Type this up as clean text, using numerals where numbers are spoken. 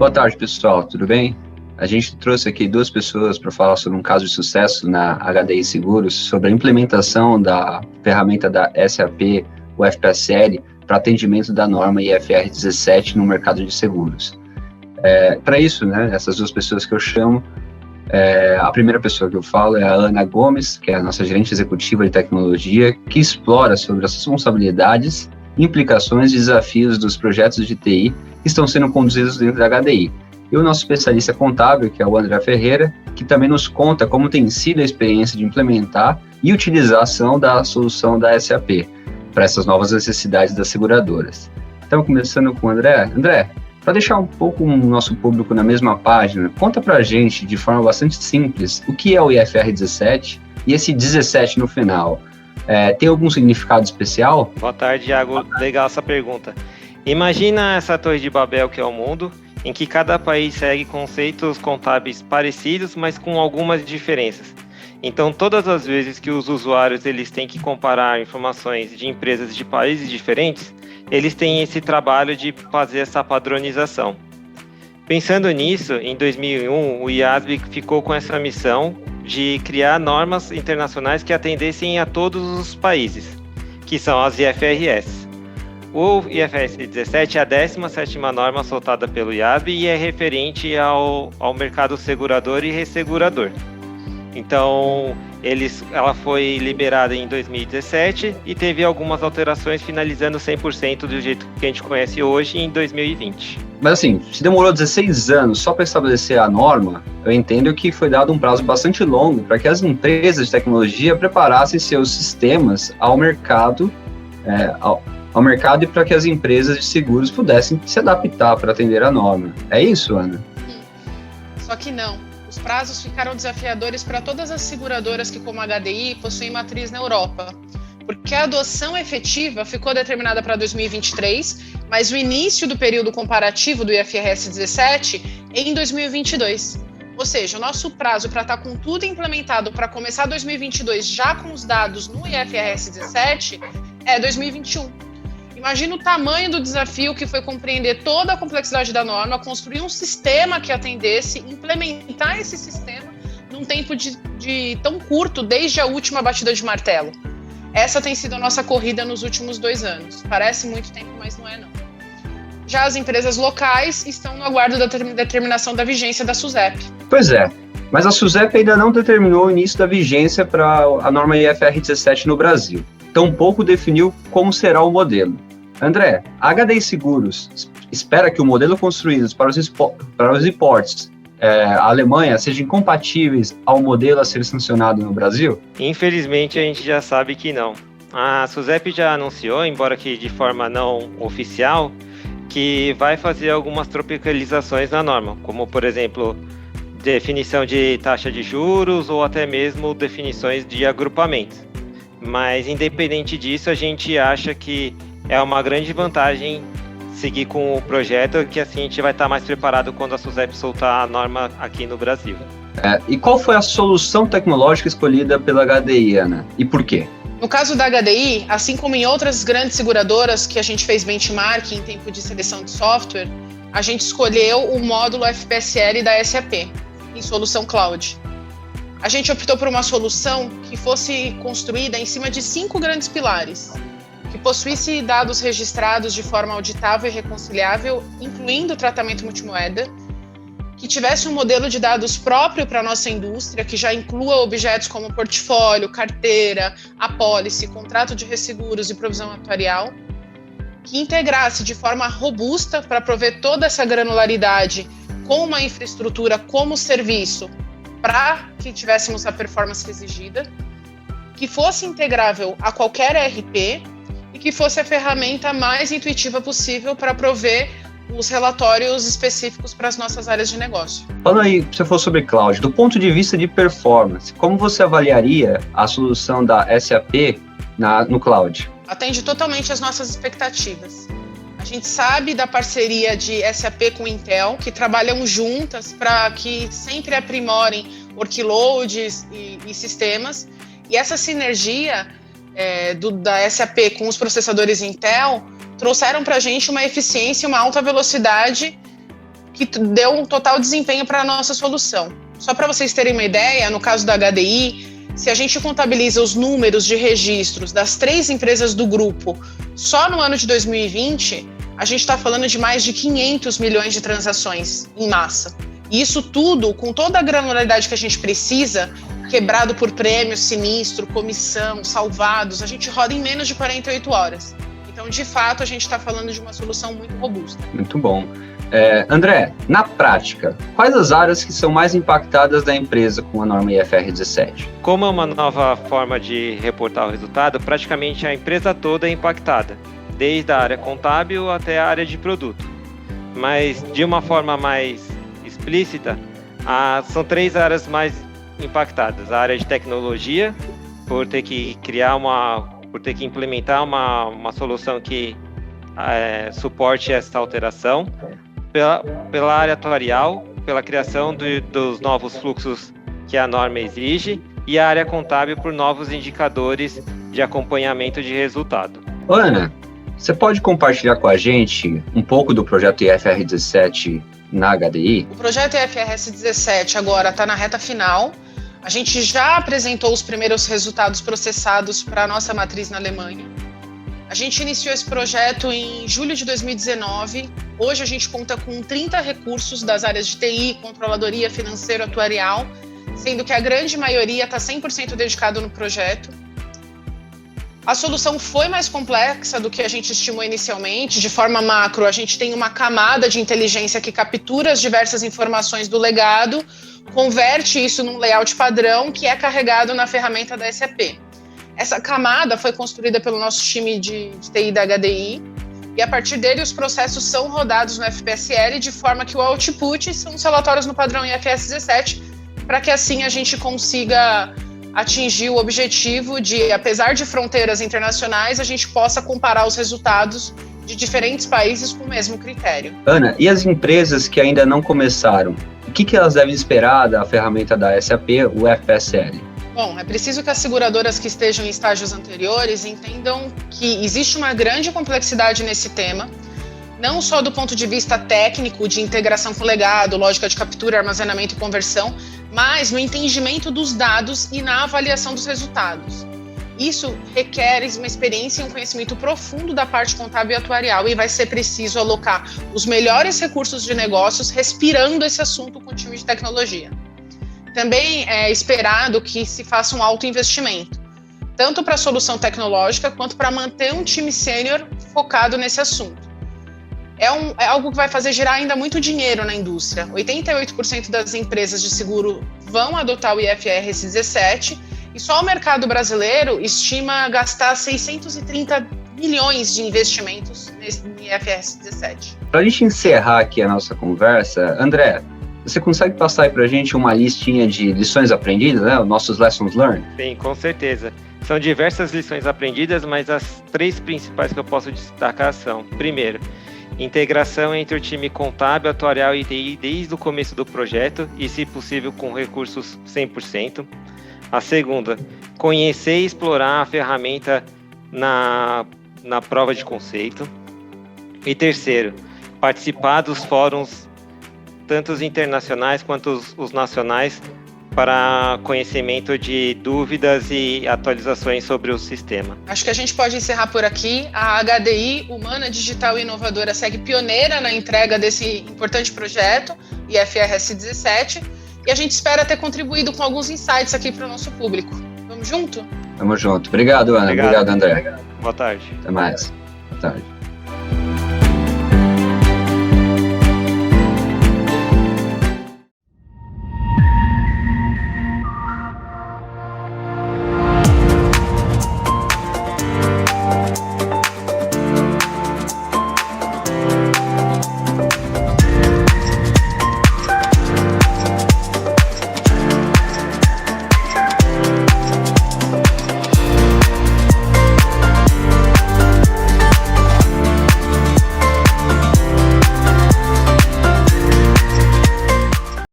Boa tarde, pessoal, tudo bem? A gente trouxe aqui duas pessoas para falar sobre um caso de sucesso na HDI Seguros, sobre a implementação da ferramenta da SAP, o FPSL, para atendimento da norma IFR 17 no mercado de seguros. Para isso, essas duas pessoas que eu chamo, a primeira pessoa que eu falo é a Ana Gomes, que é a nossa gerente executiva de tecnologia, que explora sobre as responsabilidades, implicações e desafios dos projetos de TI que estão sendo conduzidos dentro da HDI. E o nosso especialista contábil, que é o André Ferreira, que também nos conta como tem sido a experiência de implementar e utilização da solução da SAP para essas novas necessidades das seguradoras. Então, começando com o André. André, para deixar um pouco o nosso público na mesma página, conta para a gente, de forma bastante simples, o que é o IFR 17 e esse 17 no final. Tem algum significado especial? Boa tarde, Iago. Legal essa pergunta. Imagina essa torre de Babel que é o mundo, em que cada país segue conceitos contábeis parecidos, mas com algumas diferenças. Então, todas as vezes que os usuários eles têm que comparar informações de empresas de países diferentes, eles têm esse trabalho de fazer essa padronização. Pensando nisso, em 2001, o IASB ficou com essa missão de criar normas internacionais que atendessem a todos os países, que são as IFRS. O IFRS 17 é a 17ª norma soltada pelo IASB e é referente ao mercado segurador e ressegurador. Então, ela foi liberada em 2017 e teve algumas alterações, finalizando 100% do jeito que a gente conhece hoje em 2020. Mas assim, se demorou 16 anos só para estabelecer a norma, eu entendo que foi dado um prazo bastante longo para que as empresas de tecnologia preparassem seus sistemas ao mercado, e para que as empresas de seguros pudessem se adaptar para atender a norma. É isso, Ana? Só que não. Os prazos ficaram desafiadores para todas as seguradoras que, como a HDI, possuem matriz na Europa, porque a adoção efetiva ficou determinada para 2023, mas o início do período comparativo do IFRS 17 é em 2022. Ou seja, o nosso prazo para estar com tudo implementado para começar 2022 já com os dados no IFRS 17 é 2021. Imagina o tamanho do desafio que foi compreender toda a complexidade da norma, construir um sistema que atendesse, implementar esse sistema num tempo de tão curto, desde a última batida de martelo. Essa tem sido a nossa corrida nos últimos 2 anos. Parece muito tempo, mas não é não. Já as empresas locais estão no aguardo da determinação da vigência da SUSEP. Pois é, mas a SUSEP ainda não determinou o início da vigência para a norma IFR 17 no Brasil. Tampouco definiu como será o modelo. André, a HDI Seguros espera que o modelo construído para os importes a Alemanha sejam compatíveis ao modelo a ser sancionado no Brasil? Infelizmente, a gente já sabe que não. A SUSEP já anunciou, embora que de forma não oficial, que vai fazer algumas tropicalizações na norma, como, por exemplo, definição de taxa de juros ou até mesmo definições de agrupamento. Mas, independente disso, a gente acha que é uma grande vantagem seguir com o projeto, que assim a gente vai estar mais preparado quando a SUSEP soltar a norma aqui no Brasil. E qual foi a solução tecnológica escolhida pela HDI, Ana? E por quê? No caso da HDI, assim como em outras grandes seguradoras que a gente fez benchmark em tempo de seleção de software, a gente escolheu o módulo FPSL da SAP, em solução cloud. A gente optou por uma solução que fosse construída em cima de 5 grandes pilares, que possuísse dados registrados de forma auditável e reconciliável, incluindo o tratamento multimoeda, que tivesse um modelo de dados próprio para a nossa indústria, que já inclua objetos como portfólio, carteira, apólice, contrato de resseguros e provisão atuarial, que integrasse de forma robusta para prover toda essa granularidade com uma infraestrutura como serviço para que tivéssemos a performance exigida, que fosse integrável a qualquer ERP e que fosse a ferramenta mais intuitiva possível para prover os relatórios específicos para as nossas áreas de negócio. Falando aí, você falou sobre cloud, do ponto de vista de performance, como você avaliaria a solução da SAP no cloud? Atende totalmente às nossas expectativas. A gente sabe da parceria de SAP com Intel, que trabalham juntas para que sempre aprimorem workloads e sistemas, e essa sinergia da SAP com os processadores Intel trouxeram para a gente uma eficiência e uma alta velocidade que deu um total desempenho para a nossa solução. Só para vocês terem uma ideia, no caso da HDI, se a gente contabiliza os números de registros das 3 empresas do grupo só no ano de 2020, a gente está falando de mais de 500 milhões de transações em massa. E isso tudo, com toda a granularidade que a gente precisa, quebrado por prêmio, sinistro, comissão, salvados, a gente roda em menos de 48 horas. Então, de fato, a gente está falando de uma solução muito robusta. Muito bom. André, na prática, quais as áreas que são mais impactadas da empresa com a norma IFR 17? Como é uma nova forma de reportar o resultado, praticamente a empresa toda é impactada, desde a área contábil até a área de produto. Mas, de uma forma mais explícita, são 3 áreas mais impactadas. A área de tecnologia, por ter que implementar uma solução que suporte essa alteração. Pela área atuarial, pela criação dos novos fluxos que a norma exige, e a área contábil por novos indicadores de acompanhamento de resultado. Ana, você pode compartilhar com a gente um pouco do projeto IFR 17 na HDI? O projeto IFRS 17 agora está na reta final. A gente já apresentou os primeiros resultados processados para a nossa matriz na Alemanha. A gente iniciou esse projeto em julho de 2019. Hoje a gente conta com 30 recursos das áreas de TI, controladoria, financeiro, atuarial, sendo que a grande maioria está 100% dedicado no projeto. A solução foi mais complexa do que a gente estimou inicialmente. De forma macro, a gente tem uma camada de inteligência que captura as diversas informações do legado, converte isso num layout padrão que é carregado na ferramenta da SAP. Essa camada foi construída pelo nosso time de TI da HDI e, a partir dele, os processos são rodados no FPSL de forma que o output são os relatórios no padrão IFRS 17, para que assim a gente consiga atingir o objetivo de, apesar de fronteiras internacionais, a gente possa comparar os resultados de diferentes países com o mesmo critério. Ana, e as empresas que ainda não começaram, o que elas devem esperar da ferramenta da SAP, o FPSL? Bom, é preciso que as seguradoras que estejam em estágios anteriores entendam que existe uma grande complexidade nesse tema, não só do ponto de vista técnico, de integração com legado, lógica de captura, armazenamento e conversão, mas no entendimento dos dados e na avaliação dos resultados. Isso requer uma experiência e um conhecimento profundo da parte contábil e atuarial, e vai ser preciso alocar os melhores recursos de negócios respirando esse assunto com o time de tecnologia. Também é esperado que se faça um alto investimento, tanto para a solução tecnológica quanto para manter um time sênior focado nesse assunto. É algo que vai fazer girar ainda muito dinheiro na indústria. 88% das empresas de seguro vão adotar o IFRS 17 e só o mercado brasileiro estima gastar 630 milhões de investimentos no IFRS 17. Para a gente encerrar aqui a nossa conversa, André, você consegue passar aí para a gente uma listinha de lições aprendidas, né? Os nossos lessons learned? Sim, com certeza. São diversas lições aprendidas, mas as 3 principais que eu posso destacar são: primeiro, integração entre o time contábil, atuarial e TI desde o começo do projeto e, se possível, com recursos 100%. A segunda, conhecer e explorar a ferramenta na prova de conceito. E terceiro, participar dos fóruns, tanto os internacionais quanto os nacionais, para conhecimento de dúvidas e atualizações sobre o sistema. Acho que a gente pode encerrar por aqui. A HDI, humana, digital e inovadora, segue pioneira na entrega desse importante projeto, IFRS 17, e a gente espera ter contribuído com alguns insights aqui para o nosso público. Vamos junto? Vamos junto. Obrigado, Ana. Obrigado, André. Boa tarde. Até mais. Boa tarde.